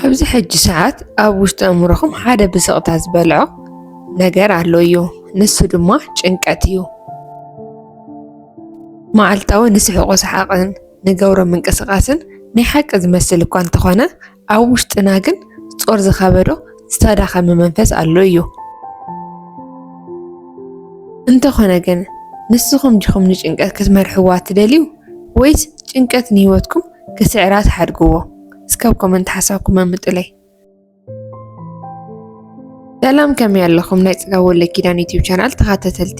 ኣብዚ ሕጂ ሰዓት ኣብ ውሽጢ ኣእምሮኹም ሓደ ብስቕታ ዝበልዖ ነገር ኣሎ እዩ። ንሱ ድማ ጭንቀት እዩ። መዓልታዊ ንስሕቆ ሰሓቕን ንገብሮ ምንቅስቓስን ናይ ሓቂ ዝመስል እኳ እንተኾነ ኣብ ውሽጥና ግን ጾር ዝኸበዶ ዝተዳኸመ መንፈስ ኣሎ እዩ። እንተኾነ ግን ንስኹም ዲኹም ንጭንቀት ክትመርሕዋ ትደልዩ ወይስ ጭንቀት ንህይወትኩም ክስዕራ ትሓድግዎ? እስካብ ኮመንት ሓሳብኩም ኣምጡለይ። ሰላም ከመይ ኣለኹም ናይ ፅጋብ ወለድ ኪዳን ዩቲዩብ ቻናል ተኸታተልቲ።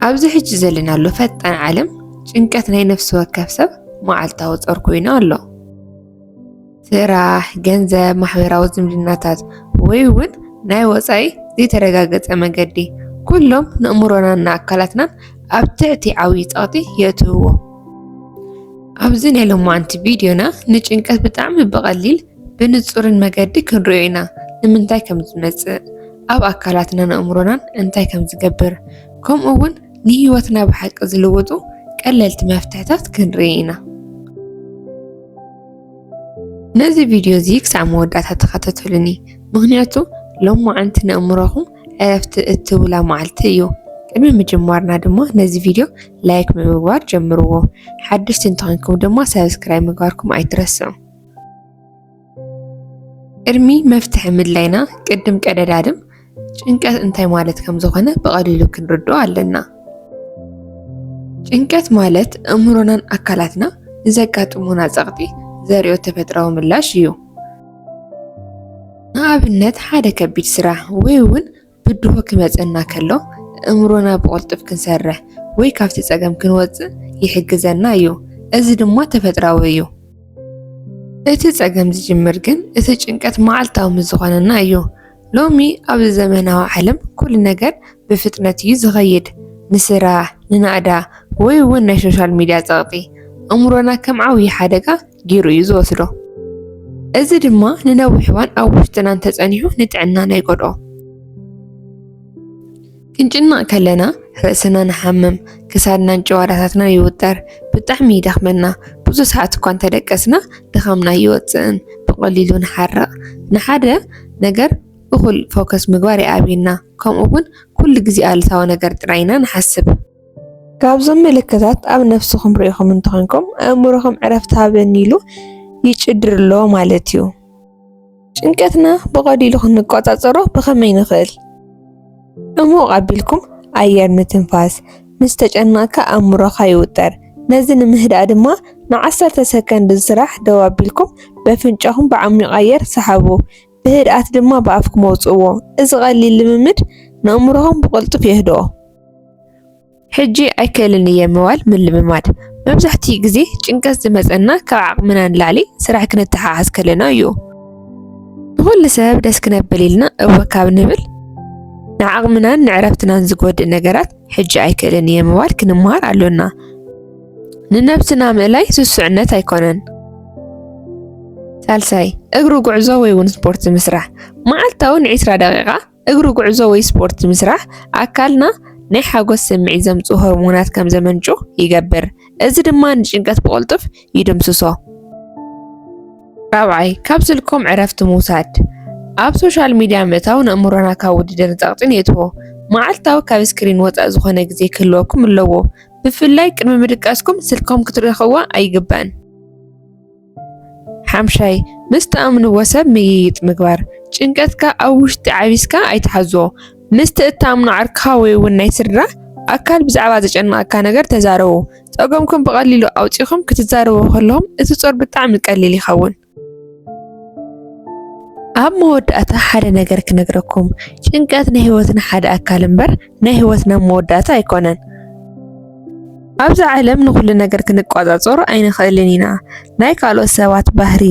ኣብዚ ሕጂ ዘለናሉ ፈጣን ዓለም ጭንቀት ናይ ነፍሲ ወከፍ ሰብ መዓልታዊ ጾር ኮይኑ ኣሎ። ስራሕ፣ ገንዘብ፣ ማሕበራዊ ዝምድናታት ወይ እውን ናይ ወፃኢ ዘይተረጋገፀ መንገዲ ኩሎም ንእምሮናን ኣካላትናን ኣብ ትሕቲ ዓብዪ ፀቕጢ የእትውዎ። ኣብዚ ናይ ሎማዓንቲ ቪድዮና ንጭንቀት ብጣዕሚ ብቐሊል ብንጹርን መገዲ ክንሪኦ ኢና። ንምንታይ ከም ዝመጽእ ኣብ ኣካላትና ንእምሮናን እንታይ ከም ዝገብር ከምኡ እውን ንህይወትና ብሓቂ ዝልውጡ ቀለልቲ መፍትሕታት ክንርኢ ኢና። ነዚ ቪድዮ እዚ ክሳብ መወዳእታ ተኸታተሉኒ፣ ምክንያቱ ሎማዓንቲ ንእምሮኹም ዕረፍቲ እትብላ መዓልቲ እዩ። ቅድሚ ምጅማርና ድማ ነዚ ቪድዮ ላይክ ብምግባር ጀምርዎ። ሓድሽቲ እንተኾንኩም ድማ ሰብስክራይብ ምግባርኩም ኣይትረስዑ። ቅድሚ መፍትሒ ምድላይና ቅድም ቀደዳድም ጭንቀት እንታይ ማለት ከም ዝኾነ ብቐሊሉ ክንርድኦ ኣለና። ጭንቀት ማለት እምሮናን ኣካላትና ንዘጋጥሙና ፀቕጢ ዘርእዮ ተፈጥራዊ ምላሽ እዩ። ንኣብነት ሓደ ከቢድ ስራሕ ወይ እውን ብድሆ ክመፀና ከሎ እምሮና ብቕልጡፍ ክንሰርሕ ወይ ካብቲ ፀገም ክንወፅእ ይሕግዘና እዩ። እዚ ድማ ተፈጥራዊ እዩ። እቲ ፀገም ዝጅምር ግን እቲ ጭንቀት መዓልታዊ ምስ ዝኾነና እዩ። ሎሚ ኣብዚ ዘመናዊ ዓለም ኩሉ ነገር ብፍጥነት እዩ ዝኸይድ። ንስራሕ፣ ንናእዳ ወይ እውን ናይ ሶሻል ሚድያ ፀቕጢ እምሮና ከም ዓብዪ ሓደጋ ጌሩ እዩ ዝወስዶ። እዚ ድማ ንነዊሕ እዋን ኣብ ውሽጥና እንተፀኒሑ ንጥዕናና ይጎድኦ። ክንጭናቕ ከለና ርእስና ንሓምም፣ ክሳድናን ጨዋዳታትና ይውጠር፣ ብጣዕሚ ይደኽመና። ብዙሕ ሰዓት እኳ እንተደቀስና ድኻምና ይወፅእን ብቐሊሉ ንሓርቕ። ንሓደ ነገር እኹል ፎከስ ምግባር ይኣብየና። ከምኡ እውን ኩሉ ግዜ ኣሉታዊ ነገር ጥራይና ንሓስብ። ካብዞም ምልክታት ኣብ ነፍስኹም ሪኢኹም እንትኾንኩም ኣእምሮኹም ዕረፍቲ ሃበኒ ኢሉ ይጭድር ኣሎ ማለት እዩ። ጭንቀትና ብቐሊሉ ክንቆፃፀሮ ብኸመይ ንኽእል? እሙቕ ኣቢልኩም ኣየር ምትንፋስ፣ ምስ ተጨነቕካ ኣእምሮኻ ይውጠር። ነዚ ንምህዳእ ድማ ን10 ሰከንድ ዝስራሕ ደው ኣቢልኩም በፍንጫኹም ብዓሚቕ ኣየር ሰሓቡ፣ ብህድኣት ድማ ብኣፍኩም ኣውፅእዎ። እዚ ቀሊል ልምምድ ንእምሮኹም ብቕልጡፍ የህድኦ። ሕጂ ኣይክእልን እየ ምባል ምልምማድ። መብዛሕትኡ ግዜ ጭንቀት ዝመፀና ካብ ዓቕምና ንላዕሊ ስራሕ ክንተሓሓዝ ከለና እዩ። ንኩሉ ሰብ ደስ ክነብል ኢልና እወ ካብ ንብል ንዓቕምናን ንዕረፍትናን ዝጎድእ ነገራት ሕጂ ኣይክእልን እየ ምባል ክንምሃር ኣሎና። ንነብስና ምእላይ ስሱዕነት ኣይኮነን። ሳልሳይ እግሪ ጉዕዞ ወይ እውን ስፖርት ምስራሕ። መዓልታዊ ን20 ደቂቓ እግሪ ጉዕዞ ወይ ስፖርት ምስራሕ ኣካልና ናይ ሓጎስ ስምዒት ዘምፅኡ ሆርሞናት ከም ዘመንጩ ይገብር። እዚ ድማ ንጭንቀት ብቕልጡፍ ይድምስሶ። ራብዓይ ካብ ስልኮም ዕረፍቲ ምውሳድ። ኣብ ሶሻል ሚድያ ምእታው ንእምሮና ካብ ውድድርን ፀቕጢን የትዎ። መዓልታዊ ካብ ስክሪን ወፃእ ዝኾነ ግዜ ክህልወኩም ኣለዎ። ብፍላይ ቅድሚ ምድቃስኩም ስልኮም ክትረኽብዋ ኣይግባእን። ሓምሻይ ምስ ተኣምንዎ ሰብ ምይይጥ ምግባር። ጭንቀትካ ኣብ ውሽጢ ዓቢስካ ኣይትሓዝዎ። ምስ እተኣምኖ ዓርክኻ ወይ እውን ናይ ስድራ ኣካል ብዛዕባ ዘጨነቐካ ነገር ተዛረቡ። ፀገምኩም ብቐሊሉ ኣውፂኹም ክትዛረቡ ከለኹም እቲ ጾር ብጣዕሚ ቀሊል ይኸውን። ኣብ መወዳእታ ሓደ ነገር ክነግረኩም፣ ጭንቀት ናይ ህይወትና ሓደ ኣካል እምበር ናይ ህይወትና መወዳእታ ኣይኮነን። ኣብዚ ዓለም ንኩሉ ነገር ክንቆፃፀሮ ኣይንኽእልን ኢና። ናይ ካልኦት ሰባት ባህሪ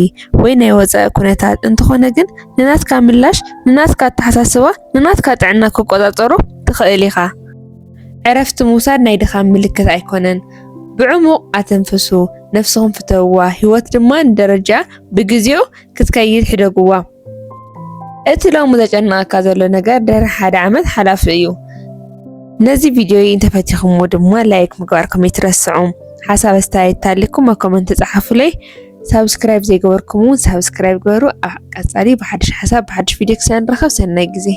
ወይ ናይ ወፃኢ ኩነታት እንትኾነ ግን ንናትካ ምላሽ፣ ንናትካ ኣተሓሳስባ፣ ንናትካ ጥዕና ክቆፃፀሮ ትኽእል ኢኻ። ዕረፍቲ ምውሳድ ናይ ድኻም ምልክት ኣይኮነን። ብዕሙቕ ኣተንፍሱ፣ ነፍስኹም ፍተውዋ። ህይወት ድማ ንደረጃ ብግዜኡ ክትከይድ ሕደግዋ። እቲ ሎሚ ዘጨነቐካ ዘሎ ነገር ድሕሪ 1 ዓመት ሓላፊ እዩ። ነዚ ቪድዮ እንተፈቲኹምዎ ድማ ላይክ ምግባርኩም ኣይትረስዑ። ሓሳብ ኣስተያየት ታሊኩም ኣብ ኮመንት ጻሓፉለይ። ሳብስክራይብ ዘይገበርኩም እውን ሳብስክራይብ ገበሩ። ቀጻሊ ብሓድሽ ሓሳብ ብሓድሽ ቪድዮ ክሳብ ንረኸብ ሰናይ ግዜ